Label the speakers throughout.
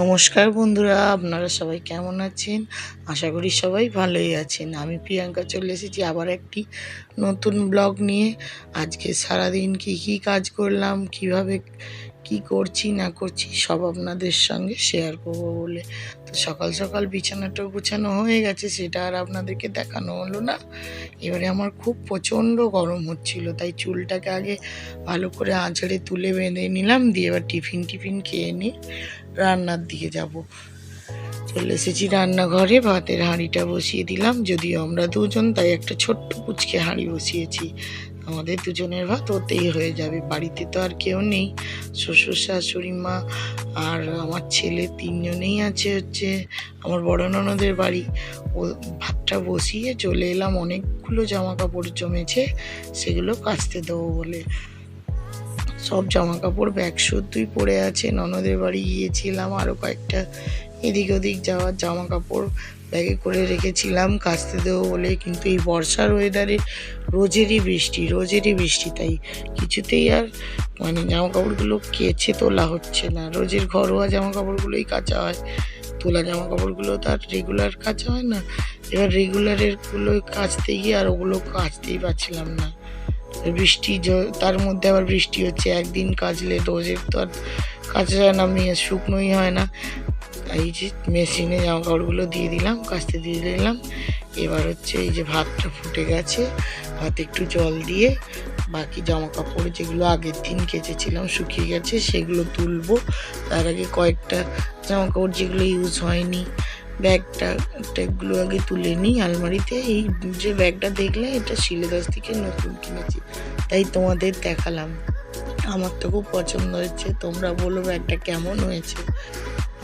Speaker 1: নমস্কার বন্ধুরা, আপনারা সবাই কেমন আছেন? আশা করি সবাই ভালোই আছেন। আমি প্রিয়াঙ্কা চলে এসেছি আবার একটি নতুন ব্লগ নিয়ে। আজকে সারাদিন কি কাজ করলাম, কিভাবে কি করছি না করছি সব আপনাদের সঙ্গে শেয়ার করবো বলে। তো সকাল সকাল বিছানাটা গুছানো হয়ে গেছে, সেটা আর আপনাদেরকে দেখানো হলো না। এবারে আমার খুব প্রচণ্ড গরম হচ্ছিল, তাই চুলটাকে আগে ভালো করে আঁচড়ে তুলে বেঁধে নিলাম, দিয়ে এবার টিফিন খেয়ে নিয়ে রান্নার দিকে যাব। চলে এসেছি রান্নাঘরে, ভাতের হাঁড়িটা বসিয়ে দিলাম। যদিও আমরা দুজন, তাই একটা ছোট্ট পুচকে হাঁড়ি বসিয়েছি। আমাদের দুজনের ভাত ওতেই হয়ে যাবে। বাড়িতে তো আর কেউ নেই, শ্বশুর শাশুড়ি মা আর আমার ছেলে, তিনজনেই আছে হচ্ছে আমার বড় ননদের বাড়ি। ও ভাতটা বসিয়ে চলে এলাম, অনেকগুলো জামা কাপড় জমেছে, সেগুলো কাচতে দেবো বলে। সব জামা কাপড় ব্যাগ শুদ্ধই পড়ে আছে, ননদের বাড়ি গিয়েছিলাম, আরও কয়েকটা এদিক ওদিক যাওয়ার জামা কাপড় ব্যাগে করে রেখেছিলাম কাচতে দেবো বলে। কিন্তু এই বর্ষার ওয়েদারে রোজেরই বৃষ্টি, তাই কিছুতেই আর জামা কাপড়গুলো কেচে তোলা হচ্ছে না। রোজের ঘরোয়া জামা কাপড়গুলোই কাচা হয়, তোলা জামা কাপড়গুলো তো আর রেগুলার কাচা হয় না। এবার রেগুলারেরগুলো কাচতে গিয়ে আর ওগুলো কাচতেই পারছিলাম না। তার মধ্যে আবার বৃষ্টি হচ্ছে, একদিন কাচলে রোজের তো আর কাচা যায় না, শুকনোই হয় না। এই যে মেশিনে জামা কাপড়গুলো দিয়ে দিলাম, কাচতে দিয়ে দিলাম। এবার হচ্ছে এই যে ভাতটা ফুটে গেছে, ভাতে একটু জল দিয়ে বাকি জামা কাপড় যেগুলো আগের দিন কেচেছিলাম শুকিয়ে গেছে সেগুলো তুলবো। তার আগে কয়েকটা জামা কাপড় যেগুলো ইউজ হয়নি, ব্যাগগুলো আগে তুলে নিই আলমারিতে। এই যে ব্যাগটা দেখলে, এটা শিলেদাস থেকে নতুন কিনেছি, তাই তোমাদের দেখালাম। আমার তো খুব পছন্দ হয়েছে, তোমরা বলো ব্যাগটা কেমন হয়েছে।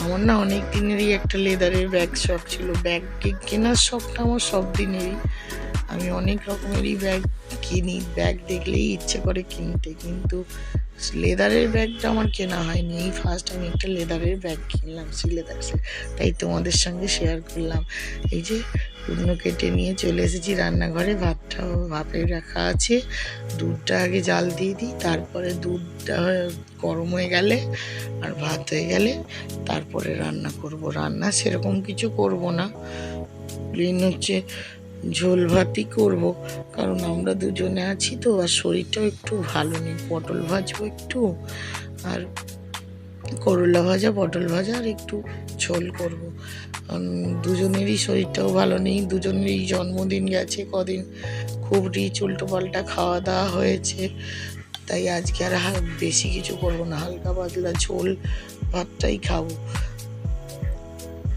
Speaker 1: আমার না অনেক দিনেরই একটা লেদারের ব্যাগ শখ ছিল। ব্যাগ কেনার শখটা আমার সব দিনেরই। আমি অনেক রকমেরই ব্যাগ কিনি, ব্যাগ দেখলেই ইচ্ছে করে কিনতে, কিন্তু লেদারের ব্যাগটা আমার কেনা হয়নি। এই ফার্স্ট আমি একটা লেদারের ব্যাগ কিনলাম সিলেদার্সের, তাই তোমাদের সঙ্গে শেয়ার করলাম। এই যে কুমড়ো কেটে নিয়ে চলে এসেছি রান্নাঘরে, ভাতটা ভাপে রাখা আছে। দুধটা আগে জাল দিয়ে দিই, তারপরে দুধটা গরম হয়ে গেলে আর ভাত হয়ে গেলে তারপরে রান্না করব। রান্না সেরকম কিছু করব না, প্লেন হচ্ছে ঝোল ভাতই করব, কারণ আমরা দুজনে আছি তো, আর শরীরটাও একটু ভালো নেই। পটল ভাজবো একটু, আর করলা ভাজা, পটল ভাজা, আর একটু ঝোল করব। দুজনেরই শরীরটাও ভালো নেই, দুজনেরই জন্মদিন গেছে কদিন, খুব রিচ উল্টো পাল্টা খাওয়া দাওয়া হয়েছে, তাই আজকে আর বেশি কিছু করবো না, হালকা পাতলা ঝোল ভাতটাই খাবো।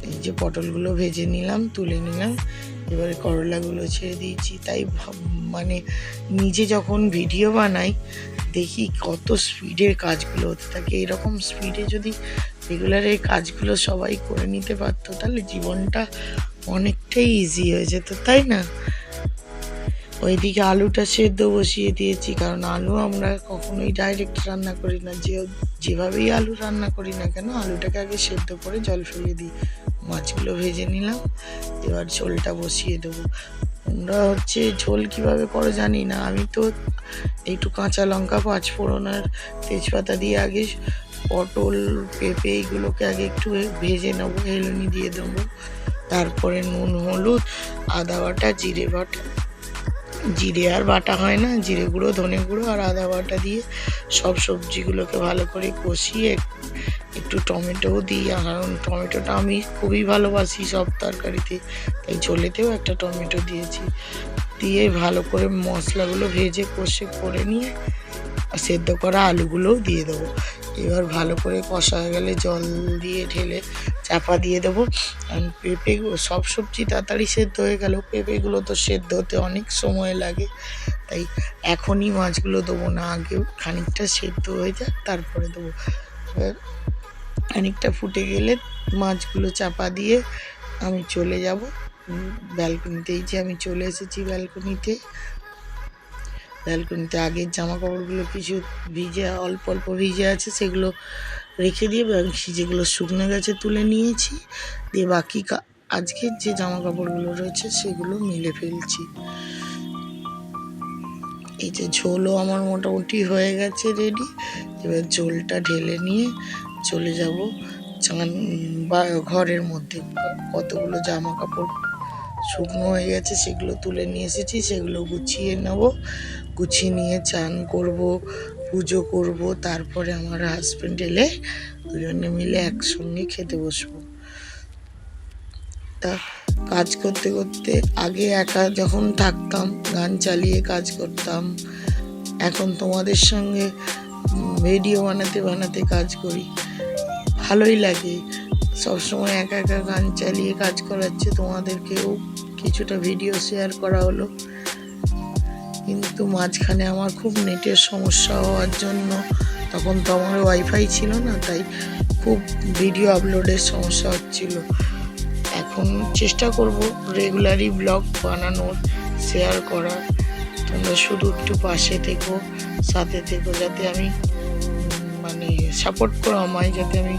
Speaker 1: এই যে পটলগুলো ভেজে নিলাম, তুলে নিলাম, এবারে করলাগুলো ছেড়ে দিয়েছি। তাই নিজে যখন ভিডিও বানাই দেখি কত স্পিডের কাজগুলো হতে থাকে। এরকম স্পিডে যদি রেগুলার এই কাজগুলো সবাই করে নিতে পারতো, তাহলে জীবনটা অনেকটাই ইজি হয়ে যেত, তাই না? ওইদিকে আলুটা সেদ্ধ বসিয়ে দিয়েছি, কারণ আলু আমরা কখনোই ডাইরেক্ট রান্না করি না, যেভাবেই আলু রান্না করি না কেন, আলুটাকে আগে সেদ্ধ করে জল ফেলে দিই। মাছগুলো ভেজে নিলাম, এবার ঝোলটা বসিয়ে দেবো। তোমরা হচ্ছে ঝোল কিভাবে করো জানি না, আমি তো একটু কাঁচা লঙ্কা, পাঁচফোড়ন আর তেজপাতা দিয়ে আগে পটল, পেঁপে এইগুলোকে আগে একটু ভেজে নেবো, হেলুনি দিয়ে দেবো, তারপরে নুন, হলুদ, আদা বাটা, জিরে আর বাটা হয় না, জিরে গুঁড়ো, ধনে গুঁড়ো আর আদা বাটা দিয়ে সব সবজিগুলোকে ভালো করে কষিয়ে একটু টমেটোও দিই, কারণ টমেটোটা আমি খুবই ভালোবাসি সব তরকারিতে, তাই ঝোলেতেও একটা টমেটো দিয়েছি। দিয়ে ভালো করে মশলাগুলো ভেজে কষে করে নিয়ে সেদ্ধ করা আলুগুলোও দিয়ে দেবো। এবার ভালো করে কষা হয়ে গেলে জল দিয়ে ঢেলে চাপা দিয়ে দেবো। আর সব সবজি তাড়াতাড়ি সেদ্ধ হয়ে গেল, পেঁপেগুলো তো সেদ্ধ হতে অনেক সময় লাগে, তাই এখনই মাছগুলো দেবো না, আগেও খানিকটা সেদ্ধ হয়ে যাক তারপরে দেবো। এবার খানিকটা ফুটে গেলে মাছগুলো চাপা দিয়ে আমি চলে যাব ব্যালকনিতে। এই যে আমি চলে এসেছি ব্যালকনিতে। আগের জামা কাপড়গুলো কিছু অল্প অল্প ভিজে আছে, সেগুলো রেখে দিয়ে যেগুলো শুকনো গেছে তুলে নিয়েছি, দিয়ে বাকি আজকের যে জামা কাপড়গুলো রয়েছে সেগুলো মিলে ফেলছি। এই যে ঝোলও আমার মোটামুটি হয়ে গেছে রেডি। এবার ঝোলটা ঢেলে নিয়ে চলে যাব চান বা ঘরের মধ্যে কতগুলো জামা কাপড় শুকনো হয়ে গেছে, সেগুলো তুলে নিয়ে এসেছি, সেগুলো গুছিয়ে নেব। গুছিয়ে নিয়ে চান করব, পুজো করব, তারপরে আমার হাজব্যান্ড এলে দুজনে মিলে একসঙ্গে খেতে বসবো। তা কাজ করতে করতে আগে একা যখন থাকতাম গান চালিয়ে কাজ করতাম, এখন তোমাদের সঙ্গে ভিডিও বানাতে বানাতে কাজ করি, ভালোই লাগে। সবসময় একা একা গান চালিয়ে কাজ করাচ্ছে, তোমাদেরকেও কিছুটা ভিডিও শেয়ার করা হলো। কিন্তু মাঝখানে আমার খুব নেটের সমস্যা হওয়ার জন্য, তখন তো আমার ওয়াইফাই ছিল না, তাই খুব ভিডিও আপলোডের সমস্যা হচ্ছিল। এখন চেষ্টা করব রেগুলারই ব্লগ বানানোর, শেয়ার করার। তোমরা শুধু একটু পাশে থেকো, সাথে থেকো, যাতে আমি মানে সাপোর্ট করো আমায়, যাতে আমি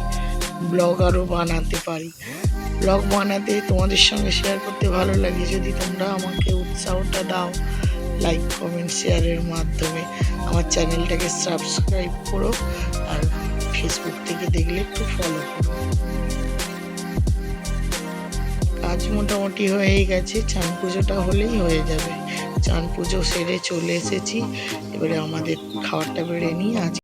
Speaker 1: ব্লগ আরও বানাতে পারি। ব্লগ বানাতে তোমাদের সঙ্গে শেয়ার করতে ভালো লাগে, যদি তোমরা আমাকে উৎসাহটা দাও লাইক কমেন্ট শেয়ারের মাধ্যমে। আমার চ্যানেলটাকে সাবস্ক্রাইব করো, আর ফেসবুক থেকে দেখলে একটু ফলো করো। কাজ মোটামুটি হয়েই গেছে, চান পুজোটা হলেই হয়ে যাবে। চান পুজো সেরে চলে এসেছি, এবারে আমাদের খাবারটা বেড়ে নিয়ে আজ